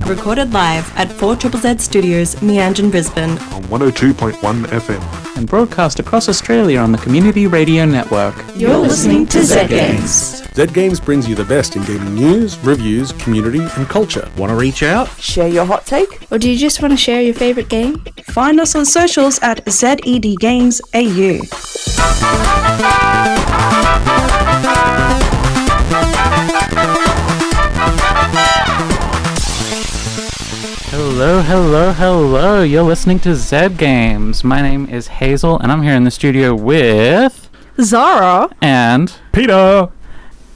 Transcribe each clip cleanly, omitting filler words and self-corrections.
recorded live at 4ZZZ Studios, Meanjin, Brisbane. On 102.1 FM. And broadcast across Australia on the Community Radio Network. You're listening to Z Games. Z Games brings you the best in gaming news, reviews, community and culture. Want to reach out? Share your hot take? Or do you just want to share your favourite game? Find us on socials at ZEDGamesAU. Hello. You're listening to Z Games. My name is Hazel, and I'm here in the studio with... Zahra and Peter.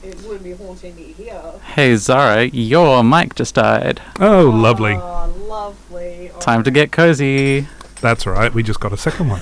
It would be haunting me here. Hey Zahra, your mic just died. Oh, lovely. Oh, lovely. Oh. Time to get cozy. That's right, we just got a second one.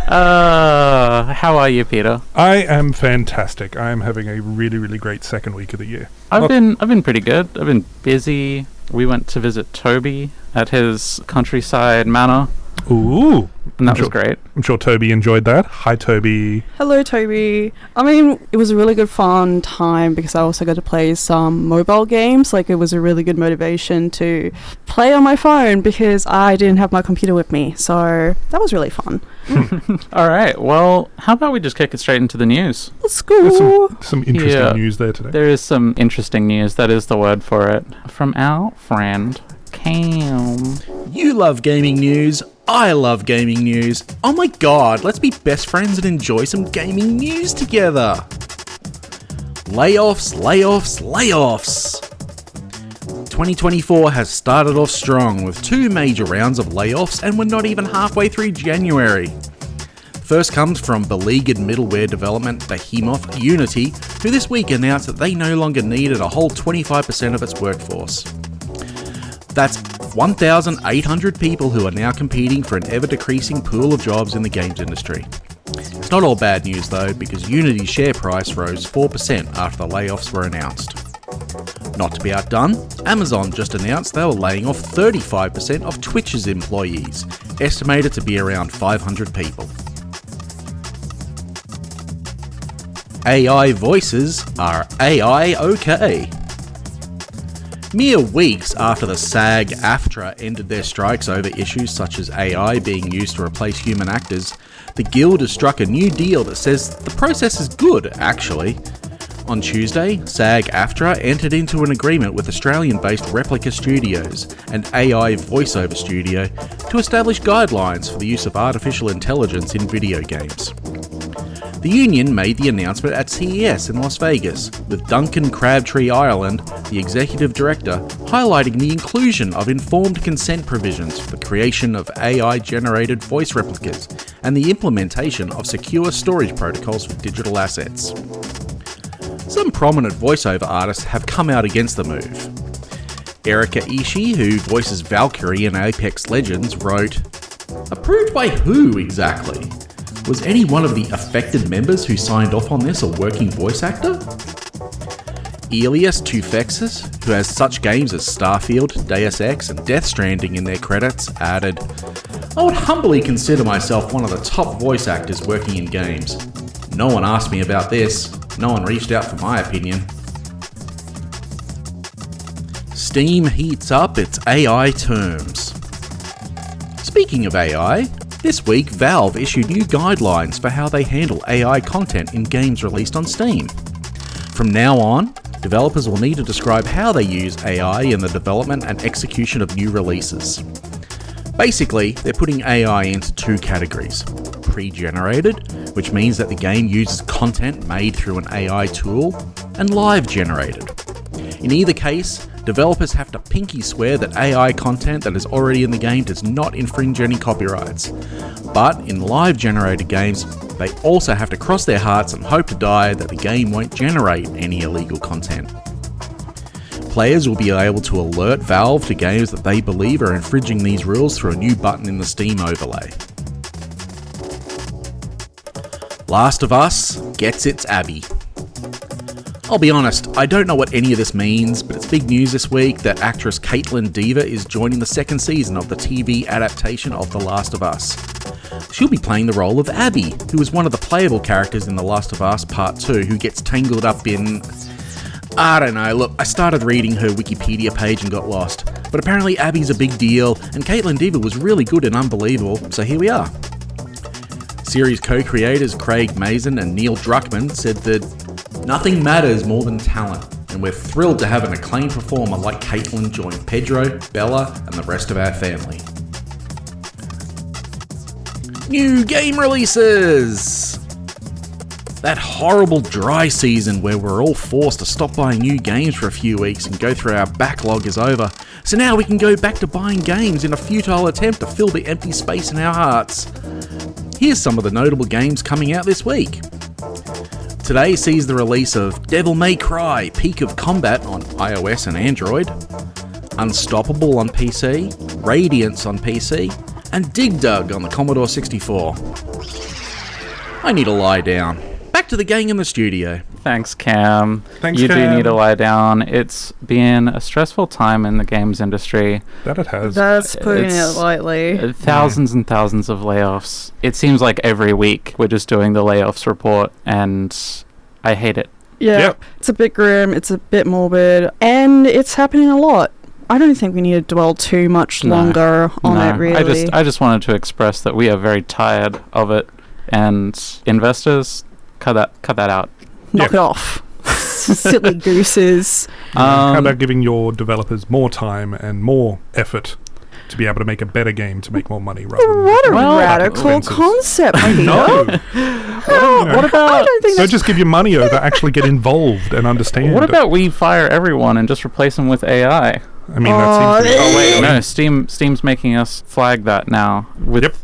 How are you, Peter? I am fantastic. I am having a really, really great second week of the year. I've been pretty good. I've been busy. We went to visit Toby at his countryside manor. Ooh. And that was great. I'm sure Toby enjoyed that. Hi, Toby. Hello, Toby. I mean, it was a really good fun time because I also got to play some mobile games. Like, it was a really good motivation to play on my phone because I didn't have my computer with me. So that was really fun. All right. Well, how about we just kick it straight into the news? Let's go. There's some interesting news there today. There is some interesting news. That is the word for it. From our friend Cam. You love gaming news. I love gaming news. Oh my god, let's be best friends and enjoy some gaming news together. Layoffs. 2024 has started off strong with 2 major rounds of layoffs, and we're not even halfway through January. First comes from beleaguered middleware development behemoth Unity, who this week announced that they no longer needed a whole 25% of its workforce. That's 1,800 people who are now competing for an ever-decreasing pool of jobs in the games industry. It's not all bad news though, because Unity's share price rose 4% after the layoffs were announced. Not to be outdone, Amazon just announced they were laying off 35% of Twitch's employees, estimated to be around 500 people. AI voices are AI okay? Mere weeks after the SAG-AFTRA ended their strikes over issues such as AI being used to replace human actors, the Guild has struck a new deal that says the process is good, actually. On Tuesday, SAG-AFTRA entered into an agreement with Australian-based Replica Studios, an AI voiceover studio, to establish guidelines for the use of artificial intelligence in video games. The union made the announcement at CES in Las Vegas, with Duncan Crabtree Ireland, the executive director, highlighting the inclusion of informed consent provisions for the creation of AI-generated voice replicas and the implementation of secure storage protocols for digital assets. Some prominent voiceover artists have come out against the move. Erika Ishii, who voices Valkyrie in Apex Legends, wrote, "Approved by who exactly? Was any one of the affected members who signed off on this a working voice actor?" Elias Tufexis, who has such games as Starfield, Deus Ex and Death Stranding in their credits, added, "I would humbly consider myself one of the top voice actors working in games. No one asked me about this. No one reached out for my opinion." Steam heats up its AI terms. Speaking of AI, this week Valve issued new guidelines for how they handle AI content in games released on Steam. From now on, developers will need to describe how they use AI in the development and execution of new releases. Basically, they're putting AI into 2 categories. Pre-generated, which means that the game uses content made through an AI tool, and live-generated. In either case, developers have to pinky swear that AI content that is already in the game does not infringe any copyrights. But in live-generated games, they also have to cross their hearts and hope to die that the game won't generate any illegal content. Players will be able to alert Valve to games that they believe are infringing these rules through a new button in the Steam overlay. Last of Us gets its Abby. I'll be honest, I don't know what any of this means, but it's big news this week that actress Caitlin Dever is joining the 2nd season of the TV adaptation of The Last of Us. She'll be playing the role of Abby, who is one of the playable characters in The Last of Us Part 2 who gets tangled up in I don't know, look, I started reading her Wikipedia page and got lost. But apparently Abby's a big deal, and Caitlin Dever was really good and unbelievable, so here we are. Series co-creators Craig Mazin and Neil Druckmann said that nothing matters more than talent, and we're thrilled to have an acclaimed performer like Caitlin join Pedro, Bella, and the rest of our family. New game releases! That horrible dry season where we're all forced to stop buying new games for a few weeks and go through our backlog is over. So now we can go back to buying games in a futile attempt to fill the empty space in our hearts. Here's some of the notable games coming out this week. Today sees the release of Devil May Cry Peak of Combat on iOS and Android, Unstoppable on PC, Radiance on PC, and Dig Dug on the Commodore 64. I need to lie down. Back to the gang in the studio. Thanks, Cam. Thanks, you Cam. do need to lie down. It's been a stressful time in the games industry. That it has. That's putting It's- it lightly. Thousands and thousands of layoffs. It seems like every week we're just doing the layoffs report, and I hate it. Yeah, Yep. it's a bit grim, it's a bit morbid, and it's happening a lot. I don't think we need to dwell too much No. longer on it, really. I just wanted to express that we are very tired of it, and investors, cut that out. Knock it off. Silly gooses. How about giving your developers more time and more effort to be able to make a better game to make more money rather than What a Well, radical expenses. concept, Peter. No. What I about don't think Don't that's... just give your money over, actually get involved and understand. what about we fire everyone and just replace them with AI? I mean, that seems to be... Oh wait, no, Steam's making us flag that now. Yep.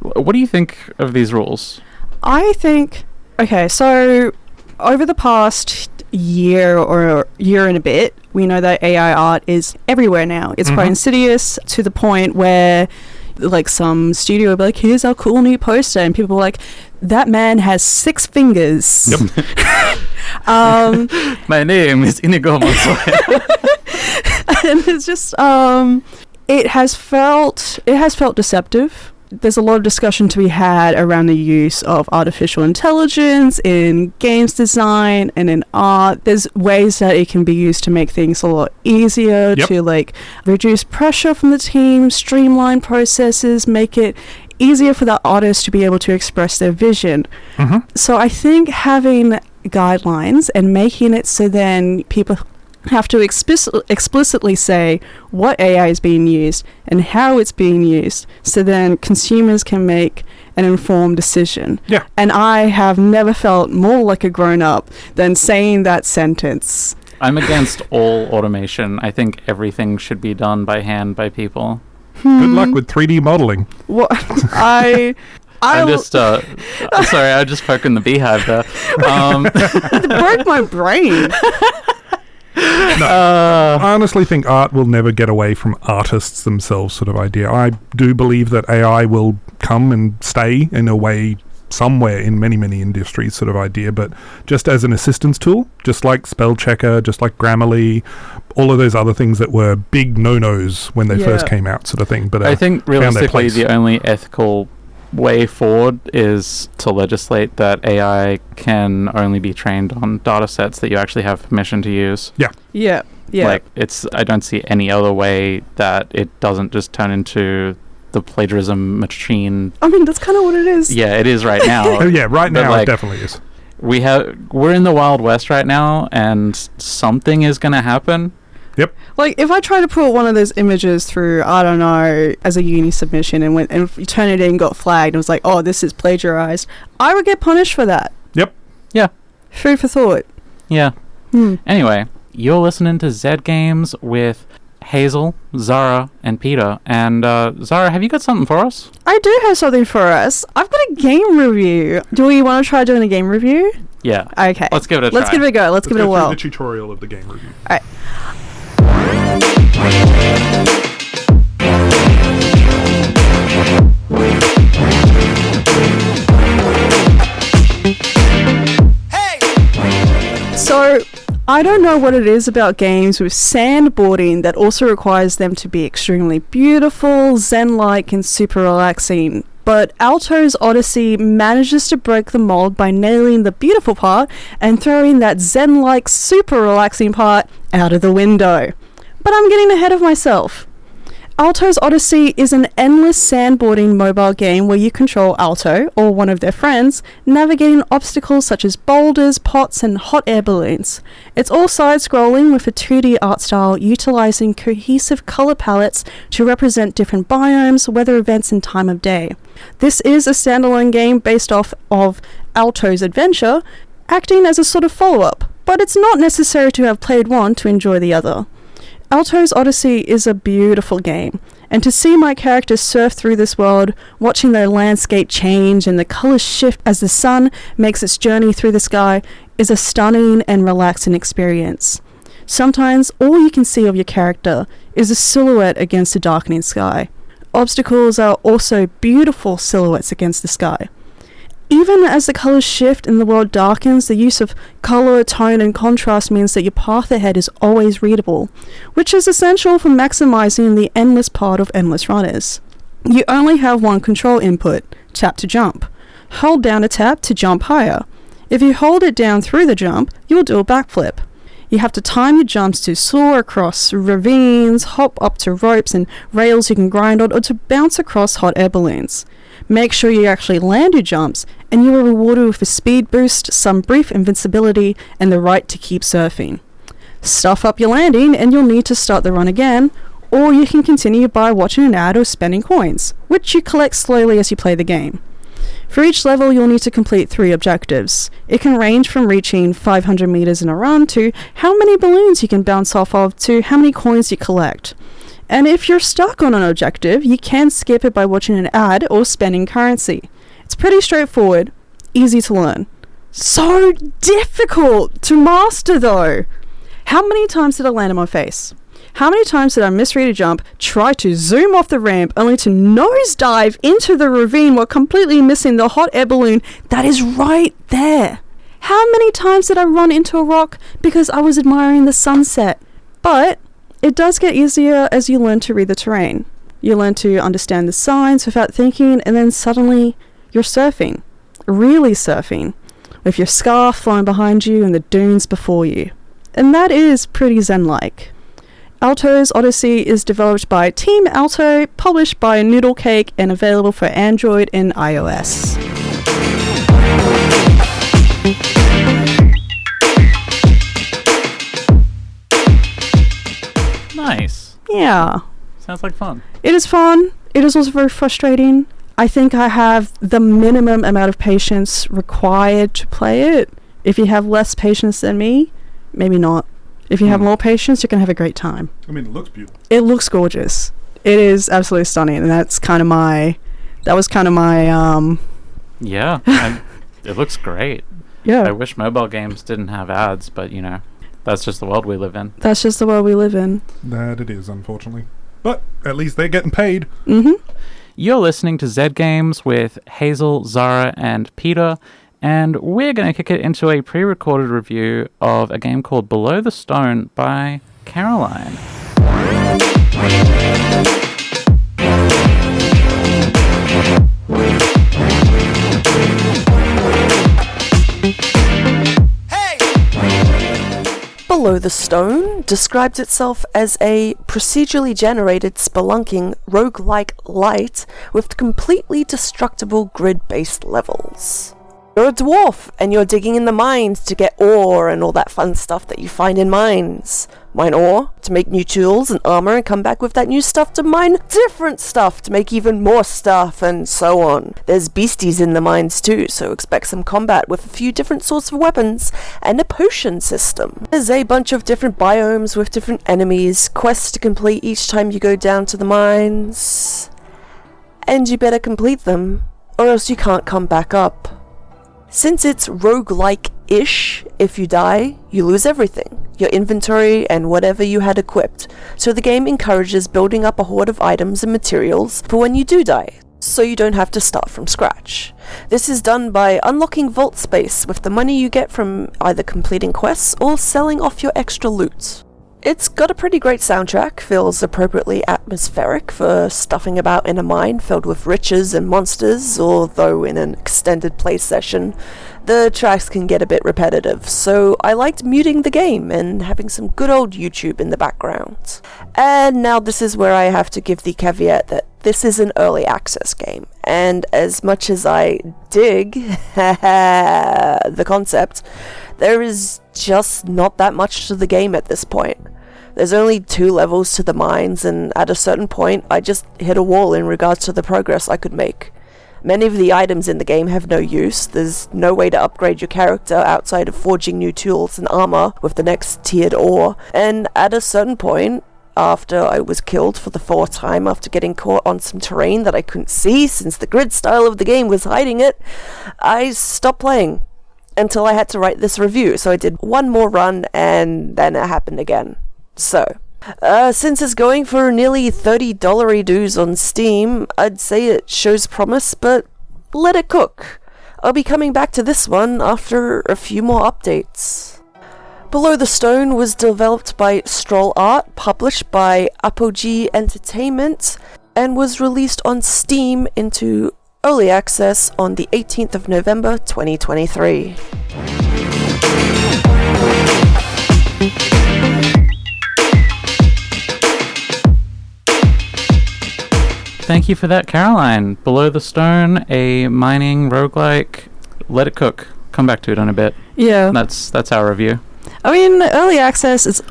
What do you think of these rules? I think... Okay, so over the past year or year and a bit, we know that AI art is everywhere now. It's quite insidious to the point where like some studio will be like, here's our cool new poster, and people are like, that man has 6 fingers. Yep. My name is Inigo Montoya. And it's just it has felt deceptive. There's a lot of discussion to be had around the use of artificial intelligence in games design and in art. There's ways that it can be used to make things a lot easier, Yep. to like reduce pressure from the team, streamline processes, make it easier for the artist to be able to express their vision. So I think having guidelines and making it so then people have to explicitly say what AI is being used and how it's being used, so then consumers can make an informed decision. Yeah. And I have never felt more like a grown-up than saying that sentence. I'm against all automation. I think everything should be done by hand by people. Good luck with 3D modeling. What I'm just sorry, I just spoke in the beehive there. it broke my brain. I honestly think art will never get away from artists themselves sort of idea. I do believe that AI will come and stay in a way somewhere in many, many industries sort of idea, but just as an assistance tool, just like spell checker, just like Grammarly, all of those other things that were big no-nos when they first came out sort of thing. But I think found their realistically place. the only ethical way forward is to legislate that AI can only be trained on data sets that you actually have permission to use. Yeah. Like, I don't see any other way that it doesn't just turn into the plagiarism machine. I mean, that's kind of what it is. Yeah, it is right now. Oh yeah, right But, now like, it definitely is. We're in the Wild West right now, and something is going to happen. Yep. Like, if I try to put one of those images through, I don't know, as a uni submission, and if you turn it in, got flagged, and was like, oh, this is plagiarized, I would get punished for that. Yep. Yeah. Food for thought. Yeah. Anyway, you're listening to Zed Games with Hazel, Zahra, and Peter. And Zahra, have you got something for us? I do have something for us. I've got a game review. Do we want to try doing a game review? Yeah. Okay. Let's give it a try. Let's give it a go. Let's give it a go whirl. through the tutorial of the game review. All right. So, I don't know what it is about games with sandboarding that also requires them to be extremely beautiful, zen-like, and super relaxing. but Alto's Odyssey manages to break the mold by nailing the beautiful part and throwing that zen-like super relaxing part out of the window. But I'm getting ahead of myself. Alto's Odyssey is an endless sandboarding mobile game where you control Alto, or one of their friends, navigating obstacles such as boulders, pots, and hot air balloons. It's all side-scrolling with a 2D art style utilising cohesive colour palettes to represent different biomes, weather events, and time of day. This is a standalone game based off of Alto's adventure, acting as a sort of follow-up, but it's not necessary to have played one to enjoy the other. Alto's Odyssey is a beautiful game, and to see my characters surf through this world, watching their landscape change and the colours shift as the sun makes its journey through the sky, is a stunning and relaxing experience. Sometimes all you can see of your character is a silhouette against a darkening sky. Obstacles are also beautiful silhouettes against the sky. Even as the colours shift and the world darkens, the use of colour, tone and contrast means that your path ahead is always readable, which is essential for maximising the endless part of Endless Runners. You only have one control input, tap to jump. Hold down a tap to jump higher. If you hold it down through the jump, you'll do a backflip. You have to time your jumps to soar across ravines, hop up to ropes and rails you can grind on, or to bounce across hot air balloons. Make sure you actually land your jumps, and you are rewarded with a speed boost, some brief invincibility, and the right to keep surfing. Stuff up your landing, and you'll need to start the run again, or you can continue by watching an ad or spending coins, which you collect slowly as you play the game. For each level, you'll need to complete 3 objectives. It can range from reaching 500 meters in a run to how many balloons you can bounce off of to how many coins you collect. And if you're stuck on an objective, you can skip it by watching an ad or spending currency. It's pretty straightforward, easy to learn. So difficult to master though! How many times did I land on my face? How many times did I misread a jump, try to zoom off the ramp, only to nosedive into the ravine while completely missing the hot air balloon that is right there? How many times did I run into a rock because I was admiring the sunset? But it does get easier as you learn to read the terrain. You learn to understand the signs without thinking, and then suddenly you're surfing. Really surfing. With your scarf flowing behind you and the dunes before you. And that is pretty zen-like. Alto's Odyssey is developed by Team Alto, published by Noodle Cake, and available for Android and iOS. Nice. Yeah. Sounds like fun. It is fun. It is also very frustrating. I think I have the minimum amount of patience required to play it. If you have less patience than me, maybe not. If you have more patience, you can have a great time. I mean, it looks beautiful. It looks gorgeous. It is absolutely stunning, and that was kind of my Yeah, it looks great. Yeah. I wish mobile games didn't have ads, but you know, that's just the world we live in. That's just the world we live in. That it is, unfortunately. But at least they're getting paid. Mm-hmm. You're listening to Zed Games with Hazel, Zahra, and Peter, and we're going to kick it into a pre-recorded review of a game called Below the Stone by Caroline. Below the Stone describes itself as a procedurally generated spelunking roguelike light with completely destructible grid-based levels. You're a dwarf, and you're digging in the mines to get ore and all that fun stuff that you find in mines. Mine ore to make new tools and armor, and come back with that new stuff to mine different stuff to make even more stuff, and so on. There's beasties in the mines too, so expect some combat with a few different sorts of weapons and a potion system. There's a bunch of different biomes with different enemies, quests to complete each time you go down to the mines, and you better complete them, or else you can't come back up. Since it's roguelike-ish, if you die, you lose everything, your inventory and whatever you had equipped, so the game encourages building up a hoard of items and materials for when you do die, so you don't have to start from scratch. This is done by unlocking vault space with the money you get from either completing quests or selling off your extra loot. It's got a pretty great soundtrack, feels appropriately atmospheric for stuffing about in a mine filled with riches and monsters, although in an extended play session, the tracks can get a bit repetitive, so I liked muting the game and having some good old YouTube in the background. And now this is where I have to give the caveat that this is an early access game, and as much as I dig the concept, there is just not that much to the game at this point. There's only 2 levels to the mines, and at a certain point, I just hit a wall in regards to the progress I could make. Many of the items in the game have no use. There's no way to upgrade your character outside of forging new tools and armor with the next tiered ore, and at a certain point, after I was killed for the 4th time after getting caught on some terrain that I couldn't see since the grid style of the game was hiding it, I stopped playing until I had to write this review, so I did one more run and then it happened again. So, since it's going for nearly $30 dues on Steam, I'd say it shows promise, but let it cook. I'll be coming back to this one after a few more updates. Below the Stone was developed by Strollart, published by Apogee Entertainment, and was released on Steam into early access on the 18th of November 2023. Thank you for that, Caroline. Below the Stone, a mining roguelike. Let it cook. Come back to it in a bit. Yeah. That's our review. I mean, early access is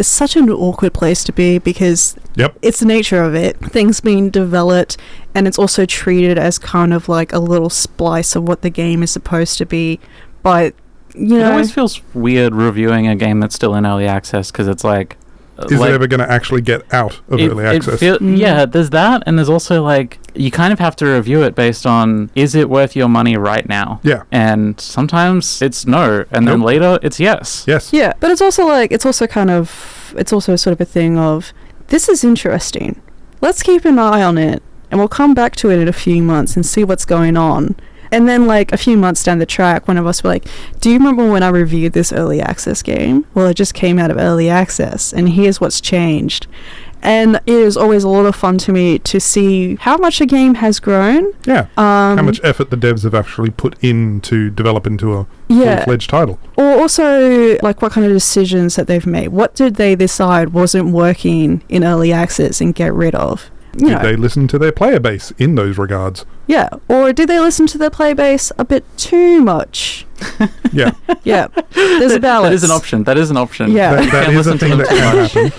such an awkward place to be because it's the nature of it. Things being developed, and it's also treated as kind of like a little splice of what the game is supposed to be. But, you know... It always feels weird reviewing a game that's still in early access because it's like... Is it ever going to actually get out of early access? Yeah, there's that, and there's also like you kind of have to review it based on is it worth your money right now? Yeah. And sometimes it's no, and then later it's yes. Yes. Yeah, but it's also sort of a thing of this is interesting. Let's keep an eye on it, and we'll come back to it in a few months and see what's going on. And then, like, a few months down the track, one of us were like, do you remember when I reviewed this early access game? Well, it just came out of early access, and here's what's changed. And it is always a lot of fun to me to see how much a game has grown. Yeah. How much effort the devs have actually put in to develop into a full-fledged title. Or also, like, what kind of decisions that they've made. What did they decide wasn't working in early access and get rid of? Did they listen to their player base in those regards? Yeah, or did they listen to their player base a bit too much? Yeah. Yeah, there's a balance. That is an option. Yeah. That is a thing that can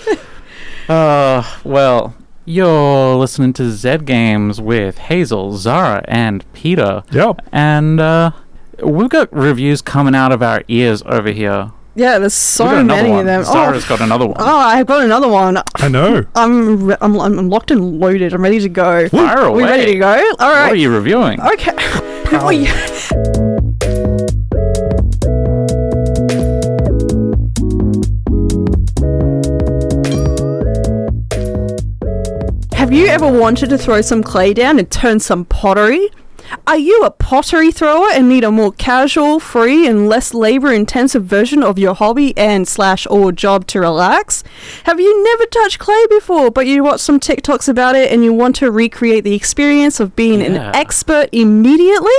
happen. Well, you're listening to Z Games with Hazel, Zahra, and Peter. Yep. And we've got reviews coming out of our ears over here. Yeah, there's so many of them. Zahra's got another one. Oh, I've got another one. I know. I'm locked and loaded. I'm ready to go. Fire away. We're ready to go? All right. What are you reviewing? Okay. Have you ever wanted to throw some clay down and turn some pottery? Are you a pottery thrower and need a more casual, free, and less labor-intensive version of your hobby and/or job to relax? Have you never touched clay before, but you watch some TikToks about it and you want to recreate the experience of being an expert immediately?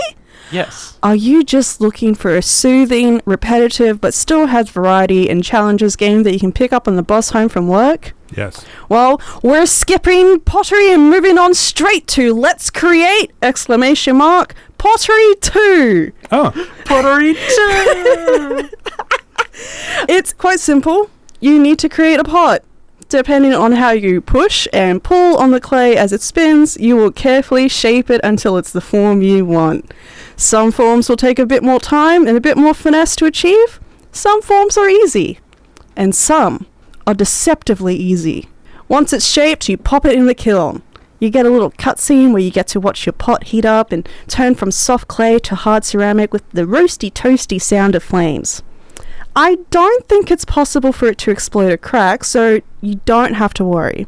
Yes. Are you just looking for a soothing, repetitive, but still has variety and challenges game that you can pick up on the bus home from work? Yes. Well, we're skipping pottery and moving on straight to Let's Create! Pottery 2! Oh. Pottery 2! It's quite simple. You need to create a pot. Depending on how you push and pull on the clay as it spins, you will carefully shape it until it's the form you want. Some forms will take a bit more time and a bit more finesse to achieve. Some forms are easy. And some are deceptively easy. Once it's shaped, you pop it in the kiln. You get a little cutscene where you get to watch your pot heat up and turn from soft clay to hard ceramic with the roasty toasty sound of flames. I don't think it's possible for it to explode or crack, so you don't have to worry.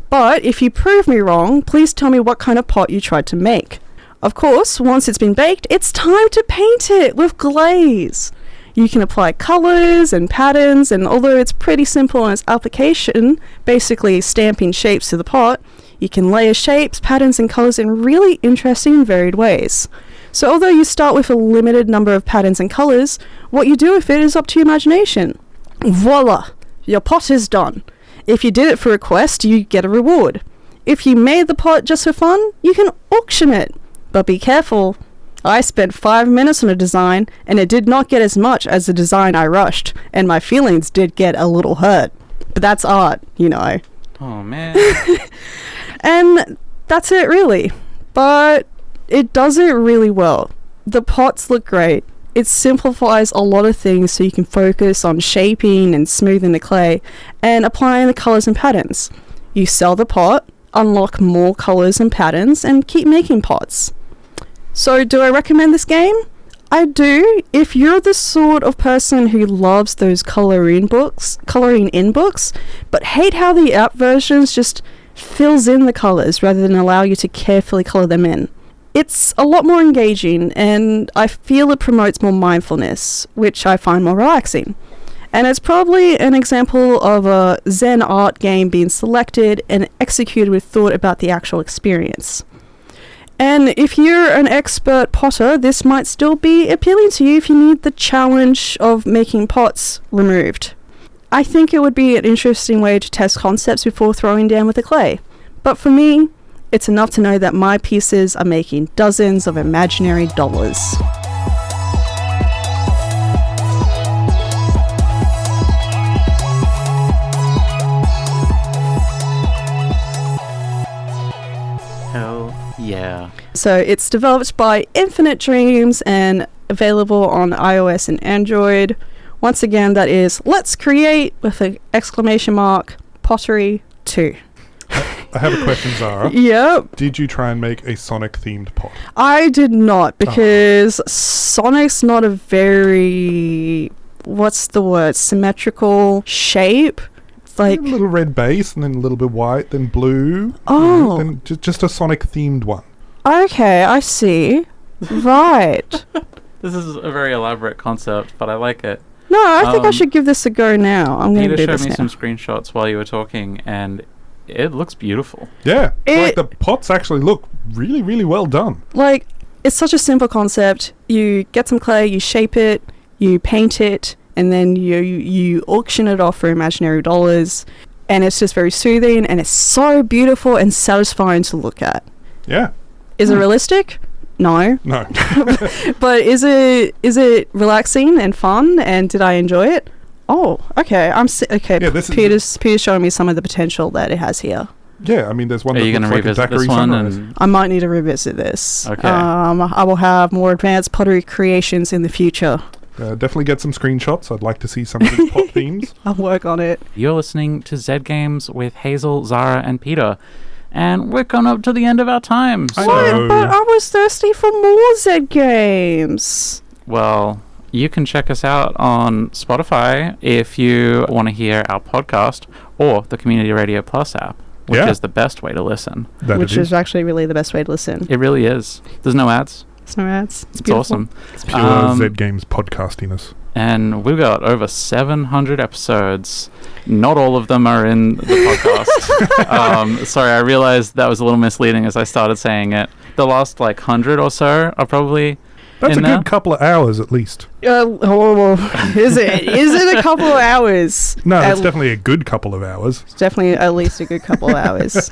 But if you prove me wrong, please tell me what kind of pot you tried to make. Of course, once it's been baked, it's time to paint it with glaze. You can apply colors and patterns, and although it's pretty simple in its application, basically stamping shapes to the pot, you can layer shapes, patterns, and colors in really interesting and varied ways. So although you start with a limited number of patterns and colors, what you do with it is up to your imagination. Voila! Your pot is done. If you did it for a quest, you get a reward. If you made the pot just for fun, you can auction it. But be careful. I spent 5 minutes on a design, and it did not get as much as the design I rushed, and my feelings did get a little hurt. But that's art, you know. Oh, man. And that's it, really. But it does it really well. The pots look great. It simplifies a lot of things so you can focus on shaping and smoothing the clay and applying the colors and patterns. You sell the pot, unlock more colors and patterns, and keep making pots. So do I recommend this game? I do. If you're the sort of person who loves those coloring in books, but hate how the app versions just fills in the colors rather than allow you to carefully color them in. It's a lot more engaging, and I feel it promotes more mindfulness, which I find more relaxing. And it's probably an example of a Zen art game being selected and executed with thought about the actual experience. And if you're an expert potter, this might still be appealing to you if you need the challenge of making pots removed. I think it would be an interesting way to test concepts before throwing down with the clay. But for me, it's enough to know that my pieces are making dozens of imaginary dollars. Hell yeah. So it's developed by Infinite Dreams and available on iOS and Android. Once again, that is Let's Create with an exclamation mark Pottery 2. I have a question, Zahra. Yep. Did you try and make a Sonic-themed pot? I did not, because Sonic's not a very, what's the word, symmetrical shape. It's like A little red base, and then a little bit white, then blue. Oh. Then just a Sonic-themed one. Okay, I see. Right. This is a very elaborate concept, but I like it. No, I think I should give this a go now. I'm going to Peter do this showed me now. some screenshots while you were talking, and it looks beautiful. Yeah. Like the pots actually look really, really well done. Like, it's such a simple concept. You get some clay, you shape it, you paint it, and then you auction it off for imaginary dollars. And it's just very soothing, and it's so beautiful and satisfying to look at. Yeah. Is it realistic? No. No. But is it relaxing and fun, and did I enjoy it? Oh, okay. Okay. Yeah, Peter's showing me some of the potential that it has here. Yeah, I mean, there's one Are that you going looks to like a revisit daiquiri this one? sunrise. And I might need to revisit this. Okay. I will have more advanced pottery creations in the future. Definitely get some screenshots. I'd like to see some of these pot themes. I'll work on it. You're listening to Zed Games with Hazel, Zahra, and Peter. And we're coming up to the end of our time. I So, know. But I was thirsty for more Zed games. well, you can check us out on Spotify if you want to hear our podcast, or the Community Radio Plus app, which Yeah. is the best way to listen. That Which it is actually really the best way to listen. It really is. There's no ads. It's no ads. It's beautiful. awesome. It's pure Zed Games podcastiness. And we've got over 700 episodes. Not all of them are in the podcast. Sorry, I realized that was a little misleading as I started saying it. The last 100 or so are probably That's in a there. good couple of hours at least. Is it? Is it a couple of hours? No, it's definitely a good couple of hours. It's definitely at least a good couple of hours.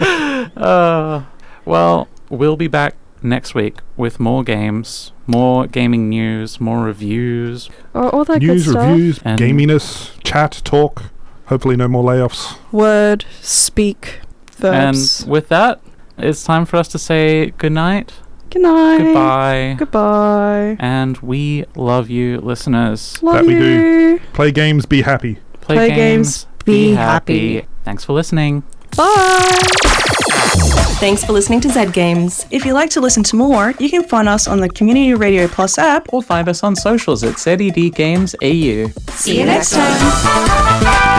Well, we'll be back next week with more games, more gaming news, more reviews. All that News, good stuff. reviews, And- gaminess, chat, talk. Hopefully no more layoffs. Word, speak, verbs. And with that, it's time for us to say goodnight, Good night. goodbye, Goodbye. and we love you, listeners. Love That we you. do. Play games, be happy. Play games, be happy. happy. Thanks for listening. Bye. Thanks for listening to Zed Games. If you'd like to listen to more, you can find us on the Community Radio Plus app. Or find us on socials at ZED Games AU. See you next time.